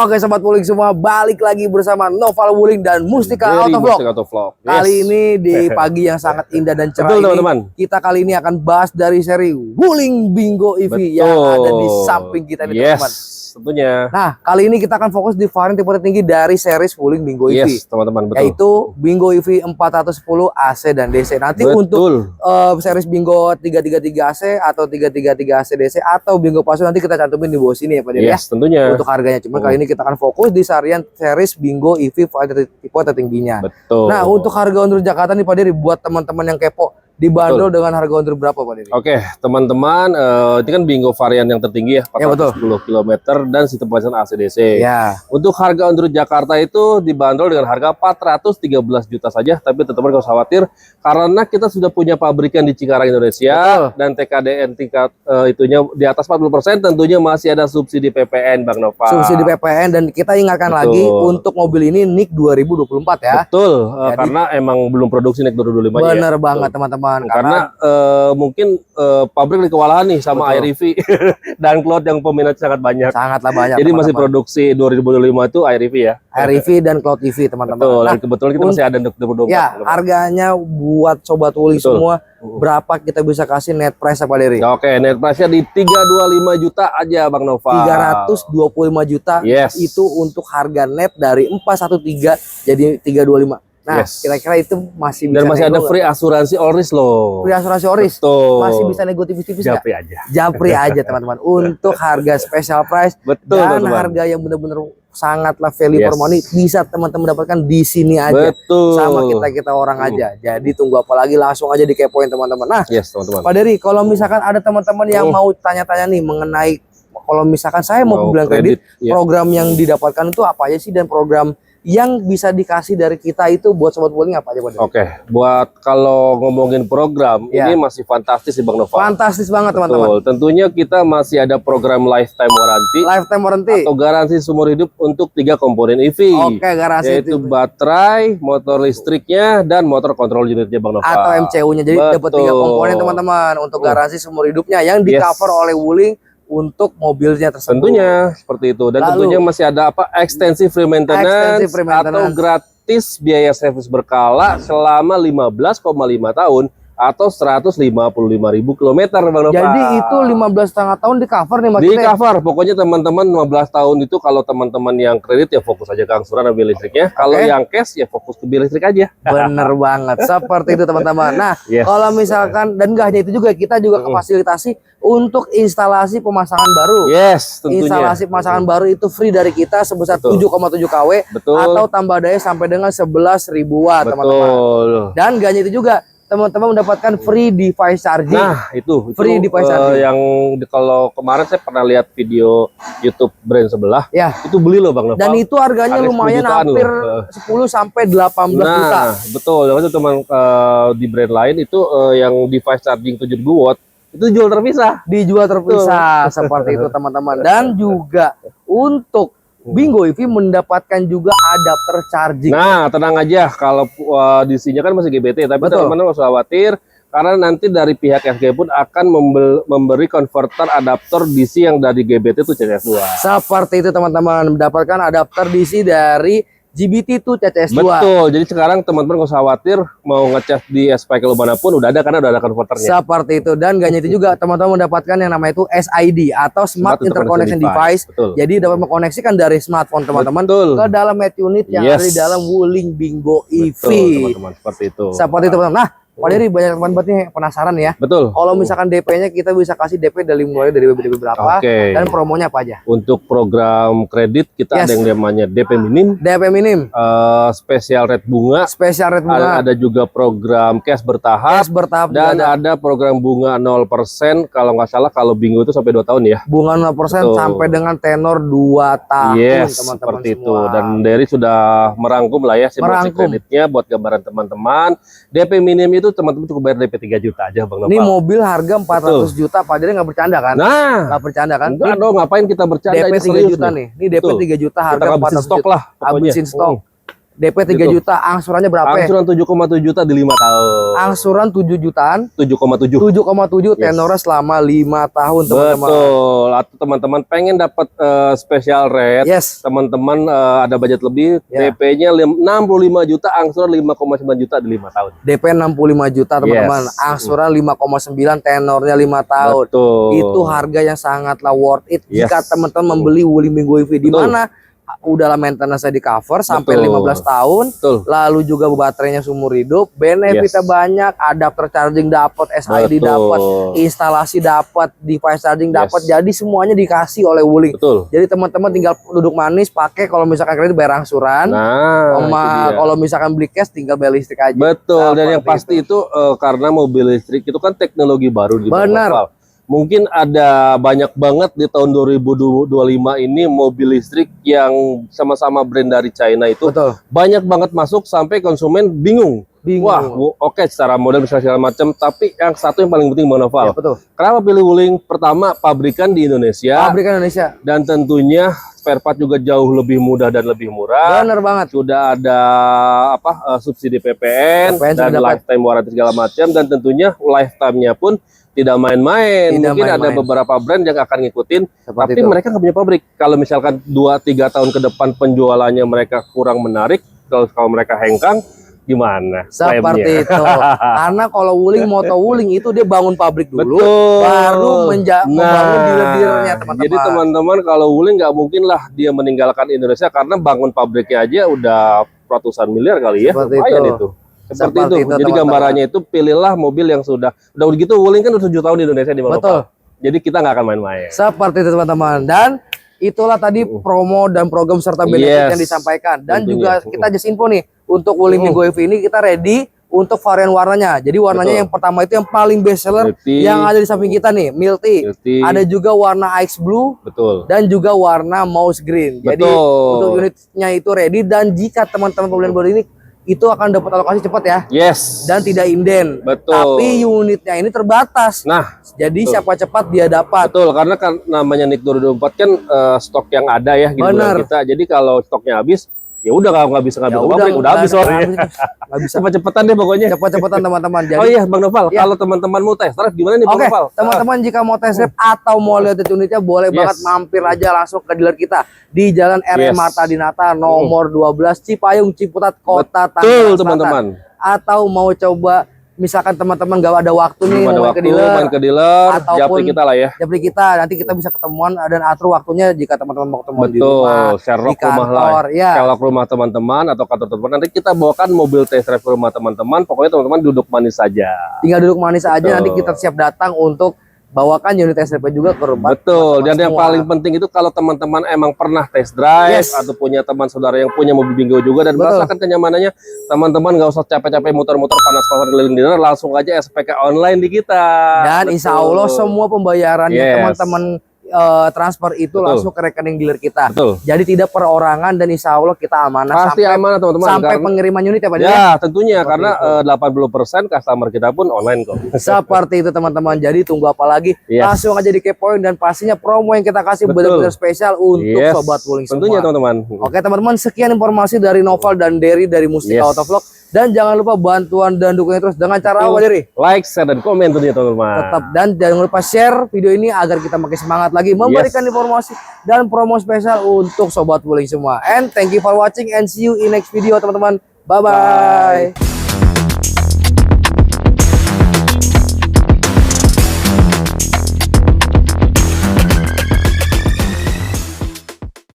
Oke sobat Wuling semua, balik lagi bersama Noval Wuling dan Mustika Autovlog. Kali ini di pagi yang sangat indah dan cerah. Betul, ini teman-teman. Kita kali ini akan bahas dari seri Wuling Bingo EV yang ada di samping kita nih teman-teman. Tentunya. Nah, kali ini kita akan fokus di varian tipe tertinggi dari series Wuling Bingo EV. Yes, teman-teman, betul. Yaitu Bingo EV 410 AC dan DC. Nanti betul. Untuk series Bingo 333 AC atau 333 AC DC atau Bingo Pasu nanti kita cantumin di bawah sini ya Pak Dir, yes, tentunya. untuk harganya. Cuma kali ini kita akan fokus di series Bingo EV tipe tertingginya. Betul. Nah, untuk harga untuk Jakarta nih Pak Dir, buat teman-teman yang kepo, dibanderol dengan harga under berapa Pak Diri? Oke, teman-teman, ini kan Bingo varian yang tertinggi ya, 410 km dan sistem pembayaran AC/DC. Ya. Untuk harga under Jakarta itu dibanderol dengan harga 413 juta saja, tapi teman-teman gak usah khawatir karena kita sudah punya pabrikan di Cikarang Indonesia. Betul. Dan TKDN tingkat itunya di atas 40%, tentunya masih ada subsidi PPN Bang Nova. Subsidi PPN, dan kita ingatkan lagi untuk mobil ini NIK 2024 ya. Betul, karena emang belum produksi NIK 2025 ya. Bener banget teman-teman. Karena mungkin pabrik di kewalahan nih sama iRevi dan Cloud yang peminat sangat banyak. Sangatlah banyak. Jadi masih produksi 2025 itu iRevi ya. iRevi dan Cloud TV teman-teman. Betul. Dan kebetulan kita masih ada untuk 2024. Ya, harganya buat sobat Wuling semua berapa kita bisa kasih net price apa Diri? Oke, net price-nya di 325 juta aja Bang Nova. 325 juta. Yes. Itu untuk harga net dari 413 jadi 325. Nah, kira-kira itu masih bisa. Dan masih ada free asuransi all risk loh. Free asuransi all risk. Betul. Masih bisa nego tipis-tipis. Japri aja. Japri aja teman-teman. Untuk harga special price. Betul, dan teman-teman. Harga yang benar-benar sangatlah value for money bisa teman-teman dapatkan di sini aja. Betul. Sama kita orang aja. Jadi tunggu apa lagi, langsung aja dikepoin teman-teman. Nah, teman-teman. Pak Dery, kalau misalkan ada teman-teman yang mau tanya-tanya nih mengenai kalau misalkan saya mau bilang kredit, program yang didapatkan itu apa aja sih, dan program yang bisa dikasih dari kita itu buat sobat Wuling apa aja Pak Dery? Oke, buat kalau ngomongin program ini masih fantastis sih Bang Nova. Fantastis banget teman-teman. Tentunya kita masih ada program lifetime warranty. Lifetime warranty atau garansi seumur hidup untuk 3 komponen EV. Oke, garansi yaitu baterai, motor listriknya, dan motor kontrol unitnya Bang Nova. Atau MCU-nya. Jadi dapat 3 komponen teman-teman untuk garansi seumur hidupnya yang di cover oleh Wuling untuk mobilnya tersebut. Tentunya seperti itu. Dan tentunya masih ada extensive free maintenance, atau gratis biaya servis berkala selama 15,5 tahun atau 155.000 km Bang Nova. Jadi itu 15,5 tahun di cover nih Mas. Di cover. Pokoknya teman-teman 15 tahun itu kalau teman-teman yang kredit ya fokus aja ke angsuran dan biaya listriknya. Kalau yang cash ya fokus ke biaya listrik aja. Bener banget. Seperti itu teman-teman. Nah, kalau misalkan, dan gak hanya itu juga, kita juga fasilitasi untuk instalasi pemasangan baru. Tentunya. Instalasi pemasangan baru itu free dari kita sebesar 7,7 kW atau tambah daya sampai dengan 11.000 watt teman-teman. Dan gak hanya itu juga, teman-teman mendapatkan free device charging. Nah, itu free device charging. Yang kalau kemarin saya pernah lihat video YouTube brand sebelah. Itu beli loh Bang Nova. Dan itu harganya lumayan, hampir 10 sampai 18 juta. Betul. Itu teman di brand lain itu yang device charging 7.000 watt itu jual terpisah. Dijual terpisah seperti itu teman-teman. Dan juga untuk Bingo EV mendapatkan juga adapter charging. Nah, tenang aja, kalau DC-nya kan masih GBT, tapi teman-teman nggak usah khawatir karena nanti dari pihak SG pun akan memberi konverter adapter DC yang dari GBT itu CCS2. Seperti itu teman-teman, mendapatkan adapter DC dari GBT itu CCS2. Betul. Jadi sekarang teman-teman nggak usah khawatir mau ngecas di SPKLU manapun udah ada karena udah ada konverternya. Seperti itu. Dan gak hanya itu juga, teman-teman mendapatkan yang namanya itu SID atau Smart Interconnection Device. Jadi dapat mengkoneksikan dari smartphone teman-teman ke dalam head unit yang ada di dalam Wuling Bingo EV. Teman-teman, seperti itu. Seperti itu teman-teman. Nah, Pak Dery, banyak teman buat nih penasaran ya. Betul. Kalau misalkan DP-nya kita bisa kasih DP mulai dari DP berapa dan promonya apa aja? Untuk program kredit kita ada yang namanya DP minim. DP minim. Spesial rate bunga. Spesial rate bunga. Ada juga program cash bertahap. Dan ada program bunga 0% kalau nggak salah kalau Bingo itu sampai 2 tahun ya. Bunga 0% sampai dengan tenor 2 tahun teman-teman seperti semua. itu. Dan Dery sudah merangkum lah ya simulasi kreditnya buat gambaran teman-teman. DP minim itu teman-teman cukup bayar DP 3 juta aja Bang Nova. Ini mobil harga 400 juta Pak Dery, nggak bercanda kan? Nggak bercanda kan? Enggak dong, ngapain kita bercanda? DP 3 juta nih. Ini DP 3 juta harga 400 juta. Stok lah. Habisin stok. DP 3 Gitu. juta, angsurannya berapa? Angsuran 7,7 juta di 5 tahun. Angsuran 7 jutaan, 7,7. 7,7 Yes. tenornya selama 5 tahun, teman-teman. Betul. Atau teman-teman pengen dapat special rate, Yes. teman-teman ada budget lebih, Ya. DP-nya 65 juta, angsuran 5,9 juta di 5 tahun. DP 65 juta, teman-teman. Yes. Angsuran 5,9, tenornya 5 tahun. Betul. Itu harga yang sangatlah worth it Yes. jika teman-teman membeli Wuling Minggu EV, di Betul. mana udahlah maintenance di cover sampai Betul. 15 tahun. Betul. Lalu juga baterainya seumur hidup, benefitnya Yes. banyak, adapter charging dapat, SID Betul. dapat, instalasi dapat, device charging Yes. dapat. Jadi semuanya dikasih oleh Wuling. Betul. Jadi teman-teman tinggal duduk manis, pakai kalau misalkan kredit bayar angsuran. Nah, itu dia. Kalau misalkan beli cash tinggal bayar listrik aja. Betul, dan yang Seperti pasti itu karena mobil listrik itu kan teknologi baru di Bang Benar. Noval. Mungkin ada banyak banget di tahun 2025 ini mobil listrik yang sama-sama brand dari China itu Betul. banyak banget masuk sampai konsumen bingung. Bingung. Wah, oke secara model bisa segala macam, tapi yang satu yang paling penting Bang Noval. Ya, betul. Kenapa pilih Wuling? Pertama, pabrikan di Indonesia Pabrikan Indonesia. dan tentunya spare part juga jauh lebih mudah dan lebih murah. Bener banget. Sudah ada subsidi PPN PPN dan sudah dapat. lifetime warranty segala macam, dan tentunya lifetime-nya pun tidak main-main. Tidak Mungkin ada main-main. beberapa brand yang akan ngikutin, Seperti tapi itu. mereka nggak punya pabrik. Kalau misalkan 2-3 tahun ke depan penjualannya mereka kurang menarik, kalau mereka hengkang, gimana? Seperti klaimnya? itu. Karena kalau Wuling, moto Wuling itu dia bangun pabrik dulu, Betul. baru membangun dealer-dealernya, teman-teman. Jadi teman-teman kalau Wuling nggak mungkin lah dia meninggalkan Indonesia karena bangun pabriknya aja udah ratusan miliar kali ya. Seperti Lumayan itu. itu. Seperti Seperti itu. itu, Jadi teman-teman. gambarannya itu pilihlah mobil yang udah begitu. Wuling kan udah 7 tahun di Indonesia di Betul. Bang. Jadi kita nggak akan main-main. Seperti itu, teman-teman. Dan itulah tadi promo dan program serta benefit Yes. yang disampaikan. Dan Tentunya. juga kita just info nih, untuk Wuling Minggu EV ini kita ready untuk varian warnanya. Jadi warnanya Betul. yang pertama itu yang paling best seller Milk tea. yang ada di samping kita nih, Milk Tea. Milk tea. Ada juga warna Ice Blue Betul. dan juga warna mouse green. Jadi Betul. untuk unitnya itu ready, dan jika teman-teman pembelian baru ini itu akan dapat alokasi cepat ya, Yes. dan tidak inden. Betul. Tapi unitnya ini terbatas. Nah, Jadi betul. siapa cepat dia dapat. betul, karena kan namanya NIK 2024 kan stok yang ada ya gitu Benar. kita. Jadi kalau stoknya habis, ya udah nggak bisa ngambil Ya ke pabrik, udah habis soalnya. Nggak bisa. Cepet-cepetan deh pokoknya. Cepet-cepetan teman-teman. Jadi Oh iya Bang Noval, Ya. kalau teman-teman mau test drive gimana nih Bang oke, Noval? teman-teman jika mau test drive atau mau lihat unitnya boleh Yes. banget mampir aja langsung ke dealer kita di Jalan RM Yes. Marta Dinata nomor 12 Cipayung Ciputat Kota Betul Tangerang Selatan. teman-teman. Atau mau coba misalkan teman-teman gak ada waktu nih Belum ada mau waktu ke dealer, main ke dealer, ataupun japri kita lah ya. japri kita, nanti kita bisa ketemuan dan atur waktunya jika teman-teman mau ketemuan di Betul, rumah, di Sherlock rumah lah. kantor, ya. Kalau ke rumah teman-teman atau kantor teman-teman, nanti kita bawakan mobil test drive ke rumah teman-teman. Pokoknya teman-teman duduk manis saja. Tinggal duduk manis aja, Betul. nanti kita siap datang untuk bawakan unit test drive juga ke rumah. Betul, dan teman-teman yang semua. paling penting itu kalau teman-teman emang pernah test drive Yes. atau punya teman saudara yang punya mobil bingo juga dan Betul. merasakan kenyamanannya, teman-teman nggak usah capek-capek muter-muter panas-panas keliling dealer, langsung aja SPK online di kita. Dan insya Allah Betul. semua pembayarannya Yes. teman-teman transfer itu Betul. langsung ke rekening dealer kita. Betul. Jadi tidak perorangan, dan insya Allah kita amanah Pasti amanah teman-teman. sampai karena- pengiriman unit ya Pak. Ya, tentunya Seperti karena itu. 80% customer kita pun online kok. Seperti itu teman-teman. Jadi tunggu apa lagi? Yes. Langsung aja dikepoin, dan pastinya promo yang kita kasih Betul. benar-benar spesial untuk Yes, sobat Wuling semua. tentunya teman-teman. Oke teman-teman, sekian informasi dari Noval dan Derry dari Mustika Yes. Autovlog. Dan jangan lupa bantuan dan dukungan terus dengan cara apa, Derry? Like, share, dan komen tentunya teman-teman. Tetap, dan jangan lupa share video ini agar kita makin semangat lagi memberikan informasi dan promo spesial untuk sobat Wuling semua. And thank you for watching and see you in next video teman-teman. Bye bye.